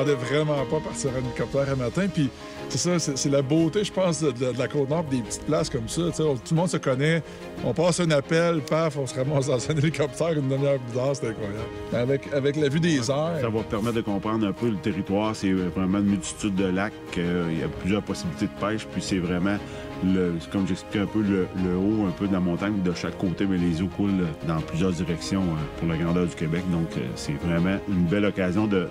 m'attendais vraiment pas à partir en hélicoptère un matin. Puis c'est ça, c'est la beauté, je pense, de la Côte-Nord, des petites places comme ça. Tout le monde se connaît. On passe un appel, paf, on se ramasse dans un hélicoptère une demi-heure plus tard, c'est incroyable. Avec la vue des airs. Ça va permettre de comprendre un peu le territoire. C'est vraiment une multitude de lacs. Il y a plusieurs possibilités de pêche. Puis c'est vraiment, comme j'expliquais un peu, le haut un peu de la montagne de chaque côté, mais les eaux coulent dans plusieurs directions pour la grandeur du Québec. Donc c'est vraiment une belle occasion de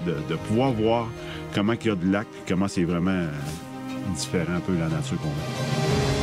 pouvoir voir comment il y a de lacs et comment c'est vraiment différent un peu de la nature qu'on a.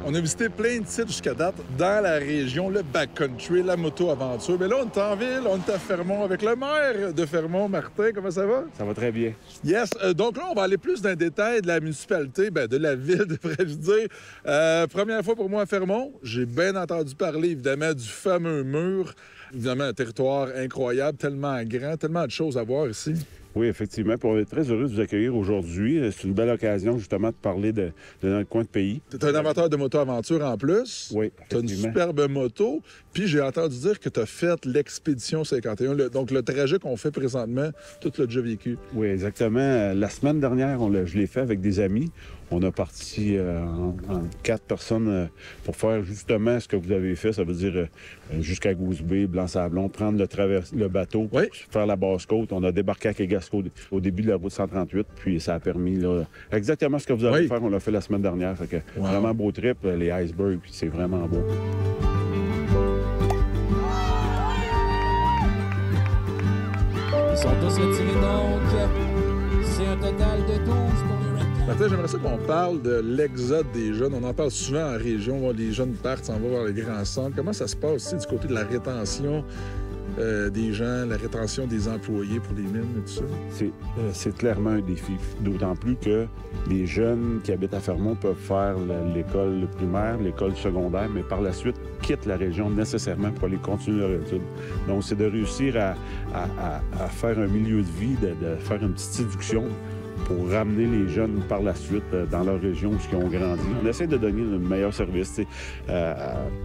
On a visité plein de sites jusqu'à date dans la région, le backcountry, la moto-aventure. Mais là, on est en ville, on est à Fermont avec le maire de Fermont, Martin. Comment ça va? Ça va très bien. Yes. Donc là, on va aller plus dans le détail de la municipalité, de la ville, devrais-je dire. Première fois pour moi à Fermont. J'ai bien entendu parler, évidemment, du fameux mur. Évidemment, un territoire incroyable, tellement grand, tellement de choses à voir ici. Oui, effectivement. Puis on est très heureux de vous accueillir aujourd'hui. C'est une belle occasion, justement, de parler de notre coin de pays. Tu es un amateur de moto-aventure en plus. Oui, tu as une superbe moto. Puis j'ai entendu dire que tu as fait l'expédition 51. Donc le trajet qu'on fait présentement, tout l'as déjà vécu. Oui, exactement. La semaine dernière, je l'ai fait avec des amis. On a parti en 4 personnes pour faire justement ce que vous avez fait. Ça veut dire jusqu'à Goose Bay, Blanc-Sablon, prendre le bateau, oui, faire la basse-côte. On a débarqué à Kegasco au début de la route 138, puis ça a permis exactement ce que vous avez fait. On l'a fait la semaine dernière. Fait que vraiment beau trip, les icebergs, puis c'est vraiment beau. Ils sont tous retirés donc. C'est un total de 12 pour les Red Caps. Martin, j'aimerais ça qu'on parle de l'exode des jeunes. On en parle souvent en région. Les jeunes partent, s'en vont vers les grands centres. Comment ça se passe aussi du côté de la rétention des gens, la rétention des employés pour les mines et tout ça? C'est clairement un défi. D'autant plus que les jeunes qui habitent à Fermont peuvent faire l'école primaire, l'école secondaire, mais par la suite quittent la région nécessairement pour aller continuer leur étude. Donc, c'est de réussir à faire un milieu de vie, de faire une petite séduction pour ramener les jeunes par la suite dans leur région où ils ont grandi. On essaie de donner le meilleur service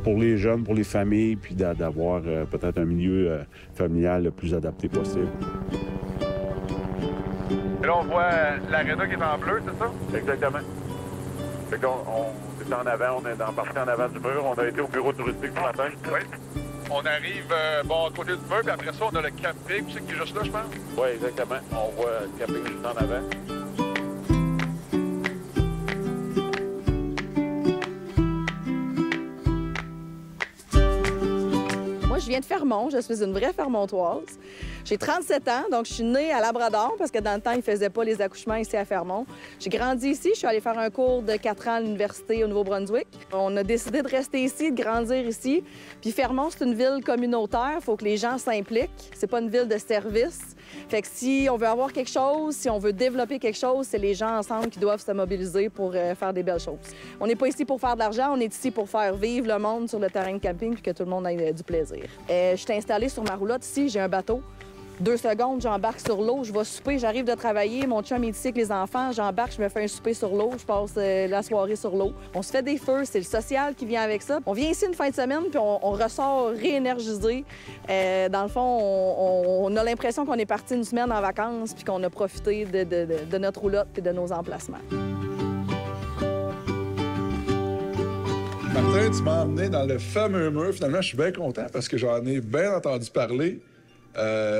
pour les jeunes, pour les familles, puis d'avoir peut-être un milieu familial le plus adapté possible. Et là, on voit l'aréna qui est en bleu, c'est ça? Exactement. Fait qu'on est en avant, on est parti en avant du mur. On a été au bureau touristique ce matin. Oui. On arrive à côté du mur, puis après ça, on a le camping aussi qui est juste là, je pense. Oui, exactement. On voit le camping juste en avant. Moi, je viens de Fermont. Je suis une vraie Fermontoise. J'ai 37 ans, donc je suis née à Labrador parce que dans le temps, ils ne faisaient pas les accouchements ici à Fermont. J'ai grandi ici. Je suis allée faire un cours de 4 ans à l'université au Nouveau-Brunswick. On a décidé de rester ici, de grandir ici. Puis Fermont, c'est une ville communautaire. Il faut que les gens s'impliquent. C'est pas une ville de service. Fait que si on veut avoir quelque chose, si on veut développer quelque chose, c'est les gens ensemble qui doivent se mobiliser pour faire des belles choses. On n'est pas ici pour faire de l'argent, on est ici pour faire vivre le monde sur le terrain de camping puis que tout le monde ait du plaisir. Je suis installée sur ma roulotte ici, j'ai un bateau. 2 secondes, j'embarque sur l'eau, je vais souper, j'arrive de travailler, mon chum est ici avec les enfants, j'embarque, je me fais un souper sur l'eau, je passe la soirée sur l'eau. On se fait des feux, c'est le social qui vient avec ça. On vient ici une fin de semaine, puis on ressort réénergisé. Dans le fond, on a l'impression qu'on est parti une semaine en vacances, puis qu'on a profité de notre roulotte et de nos emplacements. Martin, tu m'as emmené dans le fameux mur. Finalement, je suis bien content parce que j'en ai bien entendu parler.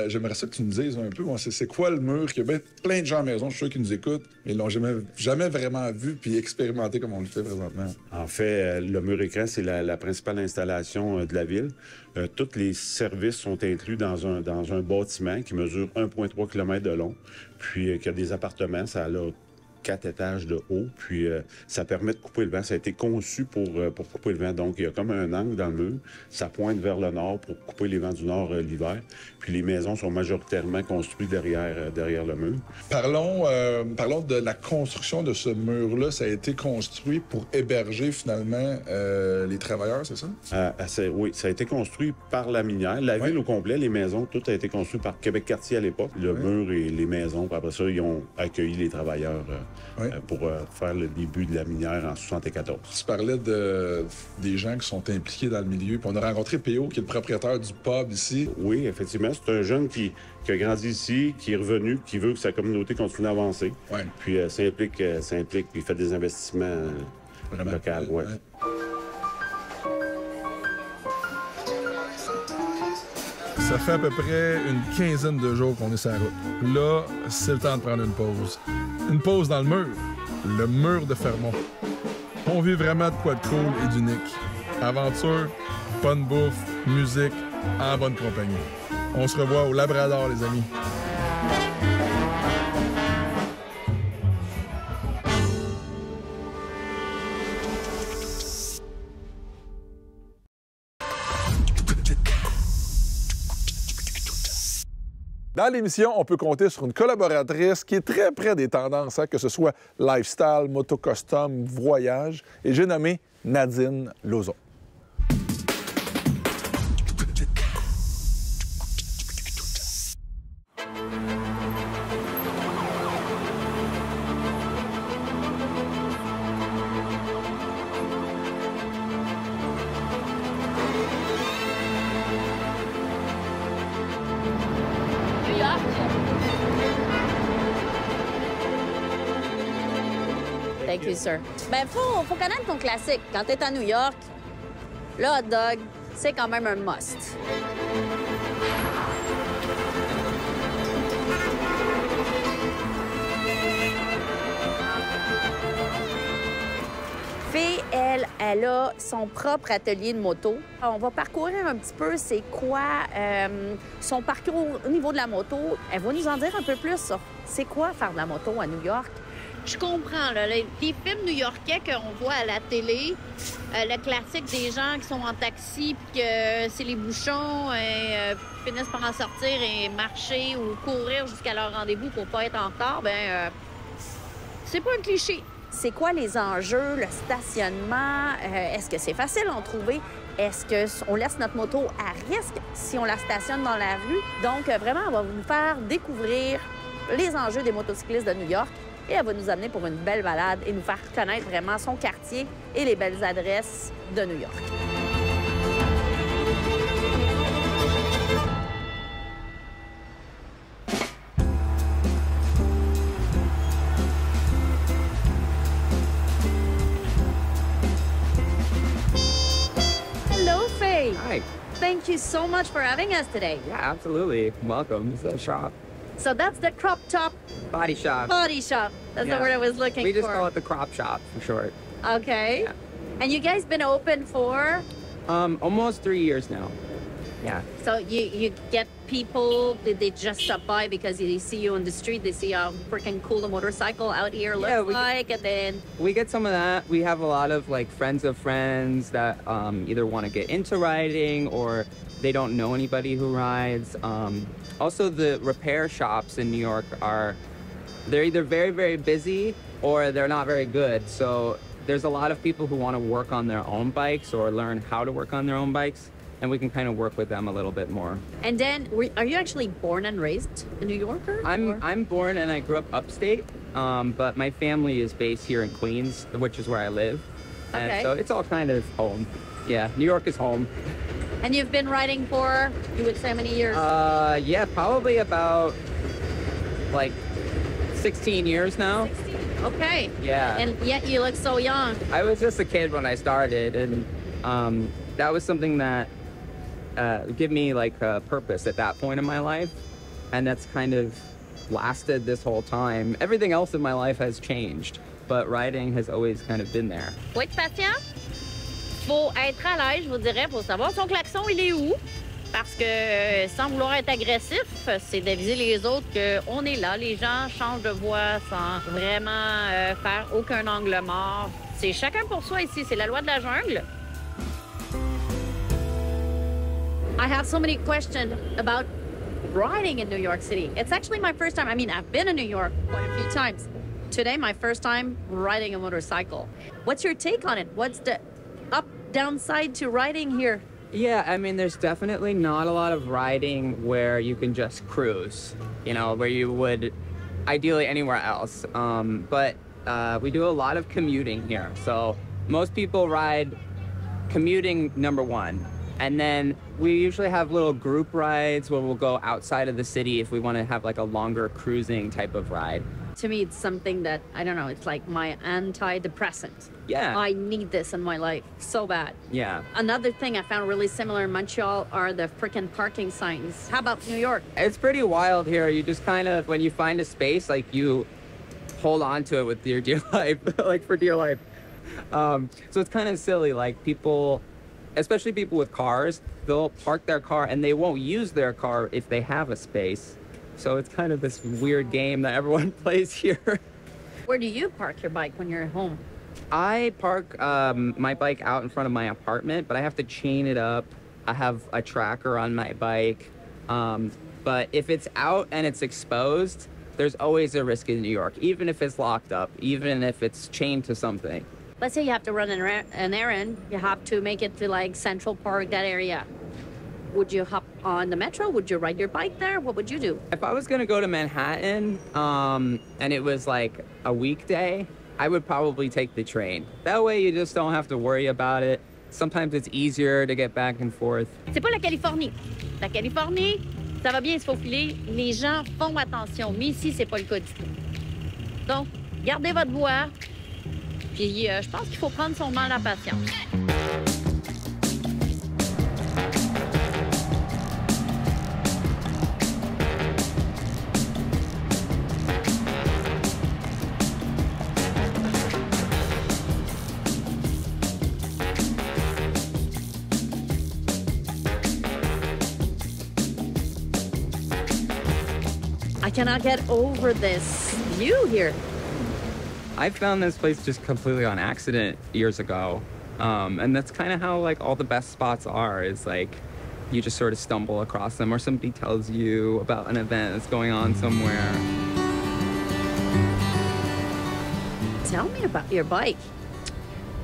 J'aimerais ça que tu nous dises un peu, c'est quoi le mur? Il y a bien plein de gens à la maison, je suis sûr, qui nous écoutent, mais ils l'ont jamais vraiment vu puis expérimenté comme on le fait présentement. En fait, le mur écran, c'est la principale installation de la ville. Tous les services sont inclus dans un bâtiment qui mesure 1,3 km de long, puis qui a des appartements. Ça a 4 étages de haut, puis ça permet de couper le vent. Ça a été conçu pour couper le vent. Donc, il y a comme un angle dans le mur. Ça pointe vers le nord pour couper les vents du nord l'hiver. Puis les maisons sont majoritairement construites derrière le mur. Parlons de la construction de ce mur-là. Ça a été construit pour héberger, finalement, les travailleurs, c'est ça? Oui, ça a été construit par la minière. La ville au complet, les maisons, tout a été construit par Québec Quartier à l'époque. Le mur et les maisons. Puis après ça, ils ont accueilli les travailleurs pour faire le début de la minière en 1974. Tu parlais des gens qui sont impliqués dans le milieu. Puis on a rencontré P.O., qui est le propriétaire du pub ici. Oui, effectivement. C'est un jeune qui a grandi ici, qui est revenu, qui veut que sa communauté continue à avancer. Ouais. Puis s'implique, puis il fait des investissements locaux. Ouais. Ça fait à peu près une quinzaine de jours qu'on est sur la route. Là, c'est le temps de prendre une pause. Une pause dans le mur de Fermont. On vit vraiment de quoi de cool et d'unique. Aventure, bonne bouffe, musique, en bonne compagnie. On se revoit au Labrador, les amis. Dans l'émission, on peut compter sur une collaboratrice qui est très près des tendances, que ce soit lifestyle, moto custom, voyage, et j'ai nommé Nadine Lauzon. Thank you, sir. Ben, faut connaître ton classique. Quand t'es à New York, le hot dog, c'est quand même un must. Fille, elle a son propre atelier de moto. On va parcourir un petit peu c'est quoi son parcours au niveau de la moto. Elle va nous en dire un peu plus sur c'est quoi faire de la moto à New York. Je comprends, là, les films new-yorkais qu'on voit à la télé, le classique des gens qui sont en taxi puis que c'est les bouchons et finissent par en sortir et marcher ou courir jusqu'à leur rendez-vous pour pas être en retard, c'est pas un cliché. C'est quoi les enjeux, le stationnement? Est-ce que c'est facile à en trouver? Est-ce qu'on laisse notre moto à risque si on la stationne dans la rue? Donc, vraiment, on va vous faire découvrir les enjeux des motocyclistes de New York et elle va nous amener pour une belle balade et nous faire connaître vraiment son quartier et les belles adresses de New York. Hello, Faye. Hi. Thank you so much for having us today. Yeah, absolutely. Welcome to the shop. So that's the Crop Top Body shop. Body Shop. That's the word I was looking for. We just call it the crop shop for short. Okay. Yeah. And you guys been open for? Almost 3 years now. Yeah. So you get people, they just stop by because they see you on the street, they see how freaking cool the motorcycle out here looks like, and then... We get some of that. We have a lot of like friends of friends that either want to get into riding or they don't know anybody who rides. Also, the repair shops in New York they're either very, very busy or they're not very good. So there's a lot of people who want to work on their own bikes or learn how to work on their own bikes, and we can kind of work with them a little bit more. And then, are you actually born and raised a New Yorker? I'm born and I grew up upstate, but my family is based here in Queens, which is where I live. Okay. And so it's all kind of home. Yeah, New York is home. And you've been riding for, you would say, how many years? Yeah, probably about like 16 years now. 16. Okay. Yeah. And yet you look so young. I was just a kid when I started, and that was something that gave me like a purpose at that point in my life, and that's kind of lasted this whole time. Everything else in my life has changed, but riding has always kind of been there. Faut être patient. Faut être à l'aise, je vous dirais. Faut savoir son klaxon, il est où. parce que sans vouloir être agressif, c'est d'aviser les autres qu'on est là. Les gens changent de voie sans vraiment faire aucun angle mort. C'est chacun pour soi ici, c'est la loi de la jungle. I have so many questions about riding in New York City. It's actually my first time. I mean, I've been in New York quite a few times. Today, my first time riding a motorcycle. What's your take on it? What's the downside to riding here? Yeah, I mean, there's definitely not a lot of riding where you can just cruise, you know, where you would ideally anywhere else. But we do a lot of commuting here. So most people ride commuting, number one. And then we usually have little group rides where we'll go outside of the city if we want to have like a longer cruising type of ride. To me, it's something that, I don't know, it's like my antidepressant. Yeah. I need this in my life so bad. Yeah. Another thing I found really similar in Montreal are the freaking parking signs. How about New York? It's pretty wild here. You just kind of, when you find a space, like you hold on to it with your dear life, like for dear life. So it's kind of silly, like people, especially people with cars, they'll park their car and they won't use their car if they have a space. So it's kind of this weird game that everyone plays here. Where do you park your bike when you're at home? I park my bike out in front of my apartment, but I have to chain it up. I have a tracker on my bike. But if it's out and it's exposed, there's always a risk in New York, even if it's locked up, even if it's chained to something. Let's say you have to run an errand. You have to make it to like Central Park, that area. Would you hop on the metro? Would you ride your bike there? What would you do? If I was gonna go to Manhattan and it was like a weekday, I would probably take the train. That way you just don't have to worry about it. Sometimes it's easier to get back and forth. C'est pas la Californie. La Californie, ça va bien se faufiler. Les gens font attention, mais ici, c'est pas le cas du tout. Donc, gardez votre voix. Puis, je pense qu'il faut prendre son mal à patience. I cannot get over this view here. I found this place just completely on accident years ago. And that's kind of how like all the best spots are, is like you just sort of stumble across them or somebody tells you about an event that's going on somewhere. Tell me about your bike.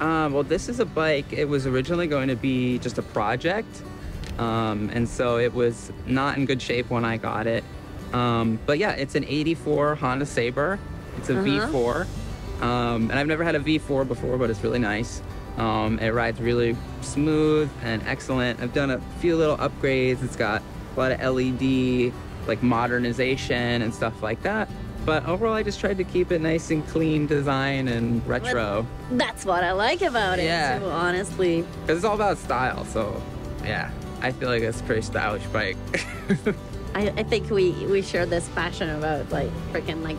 Well, this is a bike. It was originally going to be just a project. And so it was not in good shape when I got it. But yeah, it's an 84 Honda Sabre. It's a V4. And I've never had a V4 before, but it's really nice. It rides really smooth and excellent. I've done a few little upgrades. It's got a lot of LED, like modernization and stuff like that. But overall, I just tried to keep it nice and clean design and retro. That's what I like about it, too, honestly. Because it's all about style, so yeah. I feel like it's a pretty stylish bike. I think we share this passion about like freaking like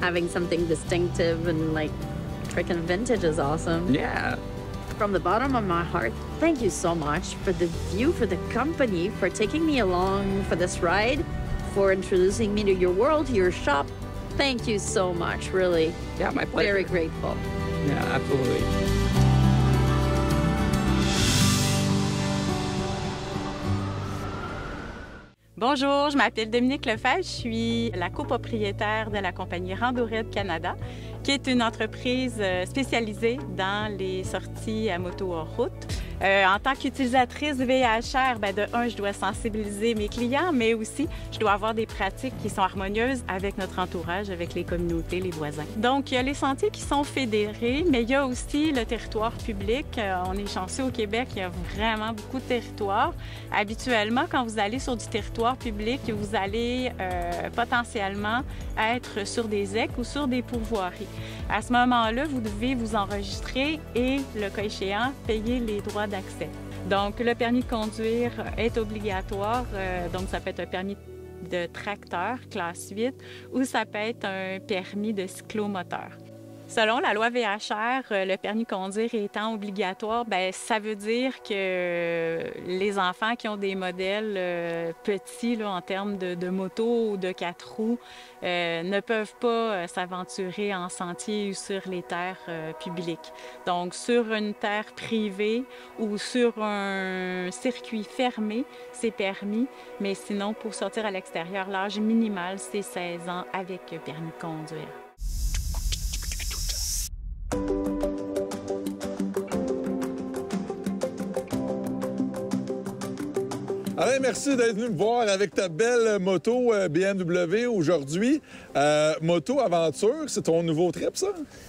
having something distinctive, and like freaking vintage is awesome. Yeah. From the bottom of my heart, thank you so much for the view, for the company, for taking me along for this ride, for introducing me to your world, to your shop. Thank you so much, really. Yeah, my pleasure. Very grateful. Yeah, absolutely. Bonjour, je m'appelle Dominique Lefebvre, je suis la copropriétaire de la compagnie Randorette Canada, qui est une entreprise spécialisée dans les sorties à moto hors route. En tant qu'utilisatrice VHR, de un, je dois sensibiliser mes clients, mais aussi je dois avoir des pratiques qui sont harmonieuses avec notre entourage, avec les communautés, les voisins. Donc, il y a les sentiers qui sont fédérés, mais il y a aussi le territoire public. On est chanceux au Québec, il y a vraiment beaucoup de territoires. Habituellement, quand vous allez sur du territoire public, vous allez potentiellement être sur des EC ou sur des pourvoiries. À ce moment-là, vous devez vous enregistrer et, le cas échéant, payer les droits d'accès. Donc, le permis de conduire est obligatoire. Donc, ça peut être un permis de tracteur, classe 8, ou ça peut être un permis de cyclomoteur. Selon la loi VHR, le permis de conduire étant obligatoire, bien, ça veut dire que les enfants qui ont des modèles petits là, en termes de moto ou de 4 roues ne peuvent pas s'aventurer en sentier ou sur les terres publiques. Donc, sur une terre privée ou sur un circuit fermé, c'est permis, mais sinon, pour sortir à l'extérieur, l'âge minimal, c'est 16 ans avec permis de conduire. Alain, merci d'être venu me voir avec ta belle moto BMW aujourd'hui. Moto Aventure, c'est ton nouveau trip, ça?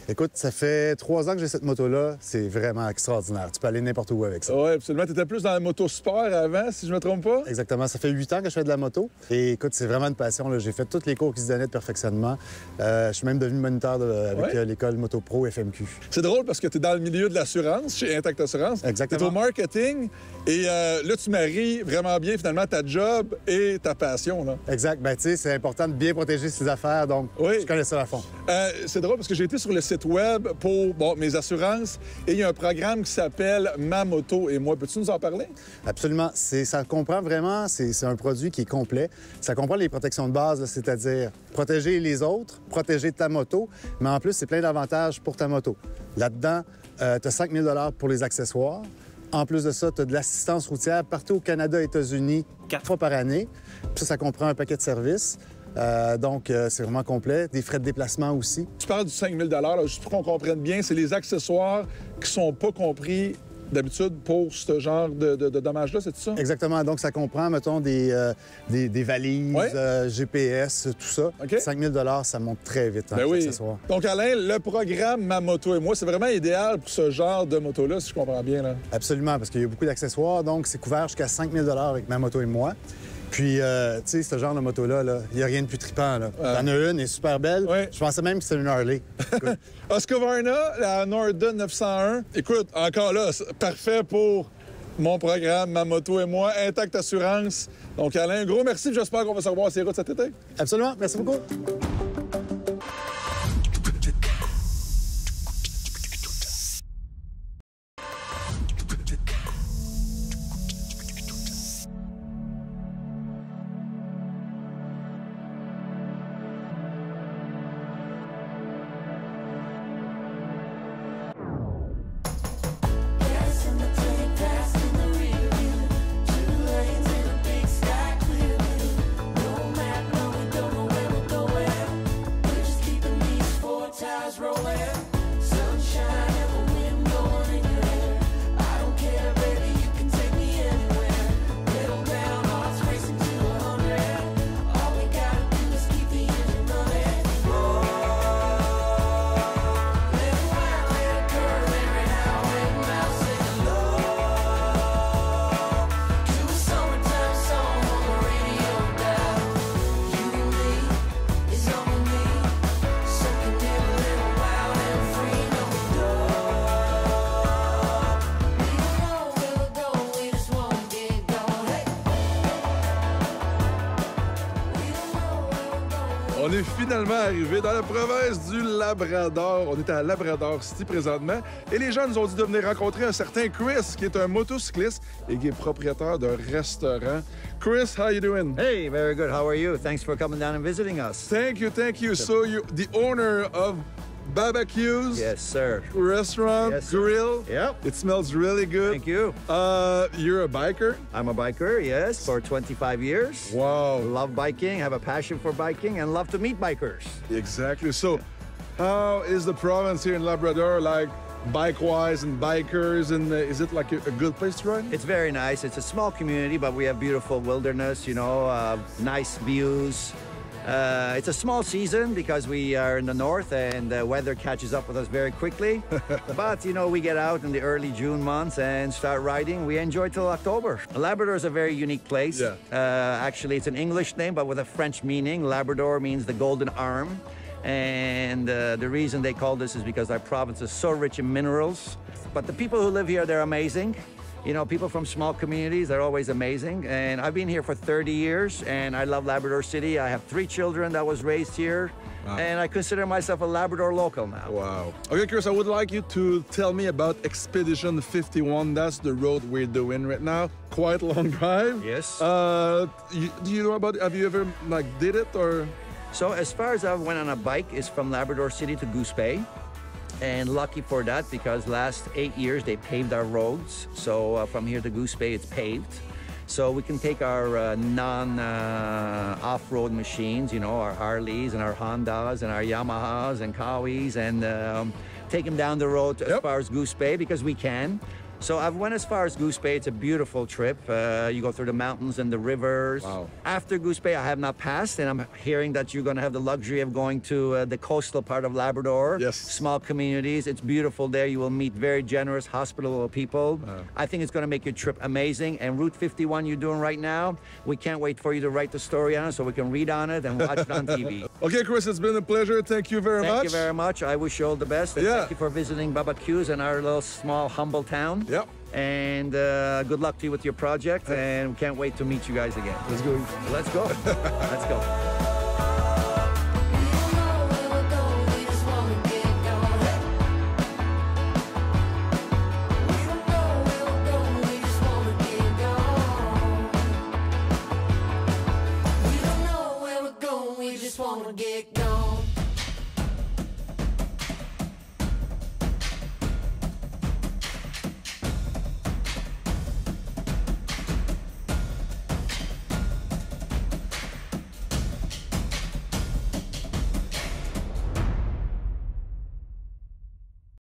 Écoute, ça fait 3 ans que j'ai cette moto-là. C'est vraiment extraordinaire. Tu peux aller n'importe où avec ça. Oui, absolument. Tu étais plus dans la moto sport avant, si je ne me trompe pas? Exactement. Ça fait 8 ans que je fais de la moto. Et écoute, c'est vraiment une passion, là. J'ai fait tous les cours qui se donnaient de perfectionnement. Je suis même devenu moniteur avec l'école Moto Pro FMQ. C'est drôle parce que tu es dans le milieu de l'assurance, chez Intact Assurance. Exactement. Tu es au marketing et là, tu maries vraiment bien, finalement, ta job et ta passion, là. Exact. Ben, tu sais, c'est important de bien protéger ses affaires, donc je connais ça à fond. C'est drôle parce que j'ai été sur le site web pour mes assurances et il y a un programme qui s'appelle Ma Moto et moi. Peux-tu nous en parler? Absolument. Ça comprend vraiment, c'est un produit qui est complet. Ça comprend les protections de base, c'est-à-dire protéger les autres, protéger ta moto, mais en plus, c'est plein d'avantages pour ta moto. Là-dedans, tu as 5 000 $ pour les accessoires. En plus de ça, tu as de l'assistance routière partout au Canada et États-Unis 4 fois par année. Puis ça comprend un paquet de services. Donc, c'est vraiment complet. Des frais de déplacement aussi. Tu parles du 5 000 là, juste pour qu'on comprenne bien, c'est les accessoires qui sont pas compris d'habitude pour ce genre de dommages-là, c'est ça? Exactement. Donc, ça comprend, mettons, des valises, GPS, tout ça. Okay. 5 000 $, ça monte très vite en accessoires. Donc, Alain, le programme Ma Moto et moi, c'est vraiment idéal pour ce genre de moto-là, si je comprends bien, là. Absolument, parce qu'il y a beaucoup d'accessoires. Donc, c'est couvert jusqu'à 5 000 $ avec Ma Moto et moi. Puis, tu sais, ce genre de moto-là, il n'y a rien de plus trippant. Là. T'en as une, elle est super belle. Ouais. Je pensais même que c'était une Harley. Husqvarna, la Norden 901. Écoute, encore là, parfait pour mon programme, Ma Moto et moi, Intact Assurance. Donc, Alain, un gros merci. J'espère qu'on va se revoir sur les routes cet été. Absolument. Merci beaucoup. On est finalement arrivé dans la province du Labrador. On est à Labrador City présentement. Et les gens nous ont dit de venir rencontrer un certain Chris, qui est un motocycliste et qui est propriétaire d'un restaurant. Chris, how you doing? Hey, very good. How are you? Thanks for coming down and visiting us. Thank you, thank you. So you're the owner of Barbecues. Yes, sir. Restaurant, yes, sir. grill. Yep. It smells really good. Thank you. You're a biker? I'm a biker, yes, for 25 years. Wow. Love biking, have a passion for biking, and love to meet bikers. Exactly. So, how is the province here in Labrador, like, bike-wise and bikers, and is it like a good place to ride? It's very nice. It's a small community, but we have beautiful wilderness, you know, nice views. It's a small season because we are in the north and the weather catches up with us very quickly. But, you know, we get out in the early June months and start riding. We enjoy till October. Labrador is a very unique place. Yeah. Actually, it's an English name, but with a French meaning. Labrador means the golden arm. And the reason they call this is because our province is so rich in minerals. But the people who live here, they're amazing. You know, people from small communities, they're always amazing. And I've been here for 30 years, and I love Labrador City. I have 3 children that was raised here, and I consider myself a Labrador local now. Wow. Okay, Chris, I would like you to tell me about Expedition 51. That's the road we're doing right now. Quite a long drive. Yes. Do you know about it? Have you ever, like, did it, or? So as far as I went on a bike is from Labrador City to Goose Bay. And lucky for that, because last 8 years they paved our roads. So from here to Goose Bay, it's paved. So we can take our off-road machines, you know, our Harleys and our Hondas and our Yamahas and Kawis, and take them down the road as far as Goose Bay, because we can. So I've went as far as Goose Bay. It's a beautiful trip. You go through the mountains and the rivers. Wow. After Goose Bay, I have not passed, and I'm hearing that you're going to have the luxury of going to the coastal part of Labrador. Yes. Small communities. It's beautiful there. You will meet very generous, hospitable people. I think it's going to make your trip amazing. And Route 51 you're doing right now, we can't wait for you to write the story on it so we can read on it and watch it on TV. Okay, Chris, it's been a pleasure. Thank you very much. Thank you very much. I wish you all the best. And thank you for visiting Bubba Q's in our little, small, humble town. Yep. And good luck to you with your project, and we can't wait to meet you guys again. Let's go. Let's go. Let's go.